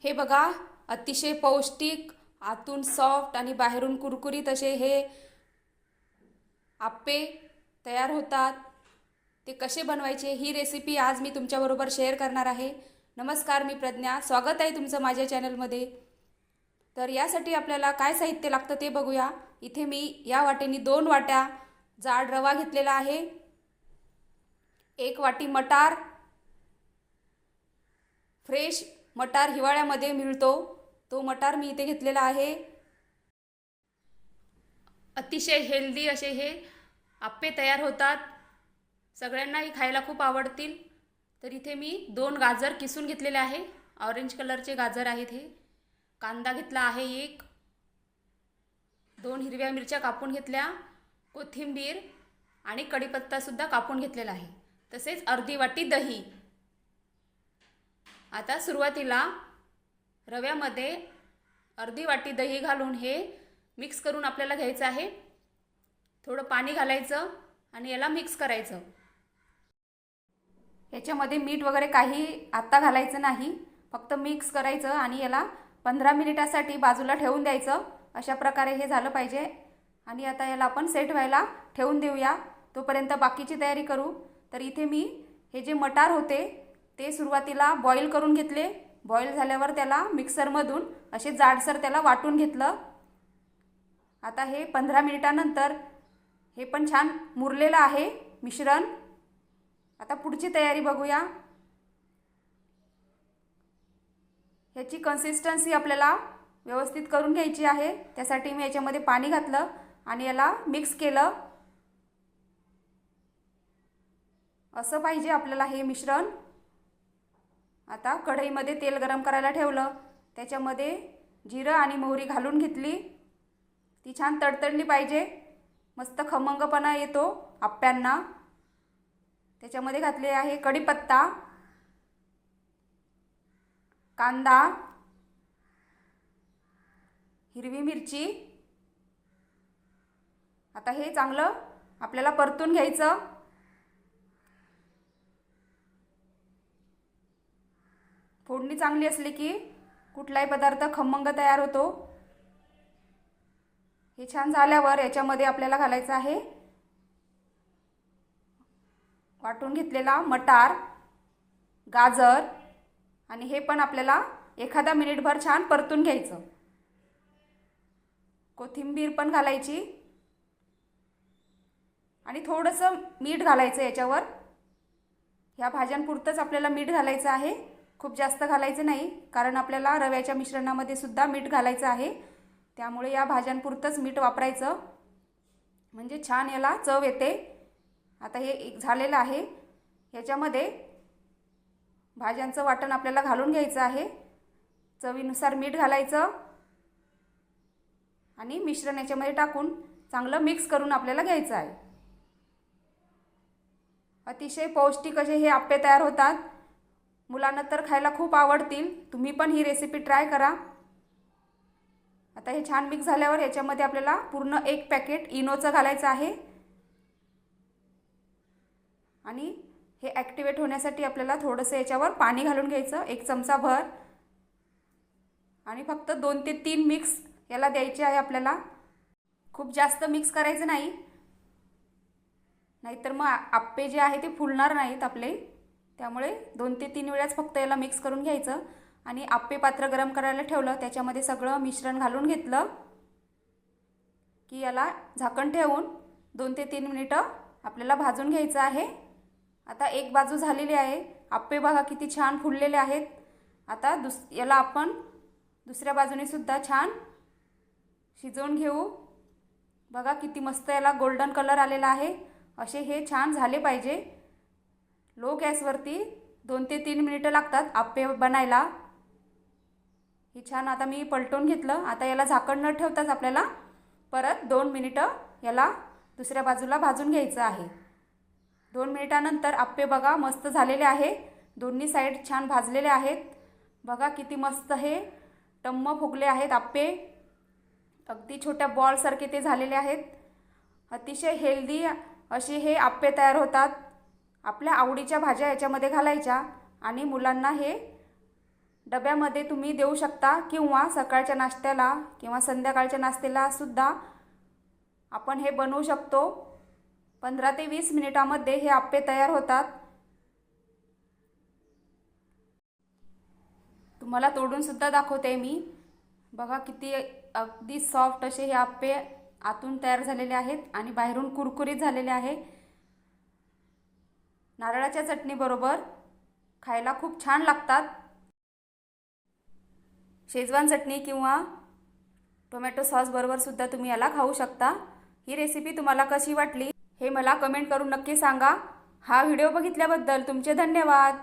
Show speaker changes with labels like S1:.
S1: हे बघा, अतिशय पौष्टिक, आतून सॉफ्ट आणि बाहेरून कुरकुरीत असे हे आप्पे तयार होतात। ते कसे बनवायचे ही रेसिपी आज मी तुमच्याबरोबर शेअर करणार आहे। नमस्कार, मी प्रज्ञा, स्वागत आहे तुमचं माझ्या चॅनलमध्ये। तर यासाठी आपल्याला काय साहित्य लागतं ते बघूया। इथे मी या वाटीने 2 वाट्या जाड रवा घेतलेला आहे, 1 वाटी मटार, फ्रेश मटार हिवाळ्यामध्ये मिळतो तो मटार मी इथे घेतलेला आहे। अतिशय हेल्दी असे हे आप्पे तयार होतात, सगळ्यांनाही खायला खूप आवडतील। तर इथे मी 2 गाजर किसून घेतलेले आहे, ऑरेंज कलरचे गाजर आहेत हे। कांदा घेतला आहे 1, 2 हिरव्या मिरच्या कापून घेतल्या, कोथिंबीर आणि कढीपत्ता सुद्धा कापून घेतलेला आहे, तसेच अर्धी वाटी दही। आता सुरुवातीला रव्यामध्ये अर्धी वाटी दही घालून हे मिक्स करून आपल्याला घ्यायचं आहे। थोडं पाणी घालायचं आणि याला मिक्स करायचं। याच्यामध्ये मीठ वगैरे काही आता घालायचं नाही, फक्त मिक्स करायचं आणि याला 15 मिनिटासाठी बाजूला ठेवून द्यायचं। अशा प्रकारे हे झालं पाहिजे। आणि आता याला आपण सेट व्हायला ठेवून देऊया, तोपर्यंत बाकीची तयारी करू। तर इथे मी हे जे मटार होते ते सुरुवातीला बॉईल करून घेतले। बॉईल झाल्यावर त्याला मिक्सरमधून असे जाडसर त्याला वाटून घेतलं। आता हे 15 मिनिटानंतर हे पण छान मुरलेलं आहे मिश्रण। आता पुढची तयारी बघूया। ह्याची कन्सिस्टन्सी आपल्याला व्यवस्थित करून घ्यायची आहे। त्यासाठी मी याच्यामध्ये पाणी घातलं आणि याला मिक्स केलं। असं पाहिजे आपल्याला हे मिश्रण। आता कढईमध्ये तेल गरम करायला ठेवलं, त्याच्यामध्ये जिरं आणि मोहरी घालून घेतली। ती छान तडतडली पाहिजे, मस्त खमंगपणा येतो आप्प्यांना। त्याच्यामध्ये घातले आहे कढीपत्ता, कांदा, हिरवी मिरची। आता हे चांगलं आपल्याला परतून घ्यायचं। फोडणी चांगली असली की कुठलाही पदार्थ खमंग तयार होतो। हे छान झाल्यावर याच्यामध्ये आपल्याला घालायचं आहे वाटून घेतलेला मटार, गाजर आणि हे पण आपल्याला एखादा मिनिटभर छान परतून घ्यायचं। कोथिंबीर पण घालायची आणि थोडंसं मीठ घालायचं याच्यावर। ह्या भाज्यांपुरतंच आपल्याला मीठ घालायचं आहे, खूप जास्त घालायचं नाही, कारण आपल्याला रव्याच्या मिश्रणामध्ये सुद्धा मीठ घालायचं आहे। त्यामुळे या भाज्यांपुरतंच मीठ वापरायचं, म्हणजे छान याला चव येते। आता हे एक झालेलं आहे। याच्यामध्ये भाज्यांचं वाटण आपल्याला घालून घ्यायचं आहे। चवीनुसार मीठ घालायचं आणि मिश्रण याच्यामध्ये टाकून चांगलं मिक्स करून आपल्याला घ्यायचं आहे। अतिशय पौष्टिक असे हे आप्पे तयार होतात, मुलांना तर खायला खूप आवडतील। तुम्ही पण ही रेसिपी ट्राय करा। आता हे छान मिक्स झाल्यावर याच्यामध्ये आपल्याला पूर्ण 1 पॅकेट इनोचं घालायचं आहे आणि हे ॲक्टिवेट होण्यासाठी आपल्याला थोडंसं याच्यावर पाणी घालून घ्यायचं, 1 चमचा भर, आणि फक्त 2 ते 3 मिक्स याला द्यायचे आहे आपल्याला। खूप जास्त मिक्स करायचं नाही, नाहीतर मग आप्पे जे आहे ते फुलणार नाहीत आपले। त्यामुळे 2 ते 3 वेळाच फक्त याला मिक्स करून घ्यायचं आणि आप्पे पात्र गरम करायला ठेवलं, त्याच्यामध्ये सगळं मिश्रण घालून घेतलं की याला झाकण ठेवून 2 ते 3 मिनिटं आपल्याला भाजून घ्यायचं आहे। आता एक बाजू झालेली आहे, आप्पे बघा किती छान फुललेले आहेत। आता याला आपण दुसऱ्या बाजूने सुद्धा छान शिजवून घेऊ। बघा किती मस्त याला गोल्डन कलर आलेला आहे। असे हे छान झाले पाहिजे। लो गॅसवरती 2 ते 3 मिनिटं लागतात आप्पे बनायला। हे छान आता मी पलटून घेतलं। आता याला झाकण न ठेवताच आपल्याला परत 2 मिनिटं याला दुसऱ्या बाजूला भाजून घ्यायचं आहे। 2 मिनिटानंतर आप्पे बघा मस्त झालेले आहे, दोन्ही साईड छान भाजलेले आहेत। बघा किती मस्त हे टम्म फुगले आहेत आप्पे, अगदी छोट्या बॉलसारखे ते झालेले आहेत। अतिशय हेल्दी असे हे आप्पे तयार होतात। आपल्या आवडीच्या भाज्या याच्यामध्ये घालायच्या आणि मुलांना हे डब्यामध्ये तुम्ही देऊ शकता किंवा सकाळच्या नाश्त्याला किंवा संध्याकाळच्या नाश्त्याला सुद्धा आपण हे बनवू शकतो। 15 ते 20 मिनिटांमध्ये हे आप्पे तयार होतात। तुम्हाला तोडून सुद्धा दाखवते मी। बघा किती अगदी सॉफ्ट असे हे आप्पे आतून तयार झालेले आहेत आणि बाहेरून कुरकुरीत झालेले आहे। नारळाच्या चटणीबरोबर खायला खूप छान लागतात। शेजवान चटणी किंवा टोमॅटो सॉस बरोबर सुद्धा तुम्ही याला खाऊ शकता। ही रेसिपी तुम्हाला कशी वाटली हे मला कमेंट करून नक्की सांगा। हा व्हिडिओ बघितल्याबद्दल तुमचे धन्यवाद।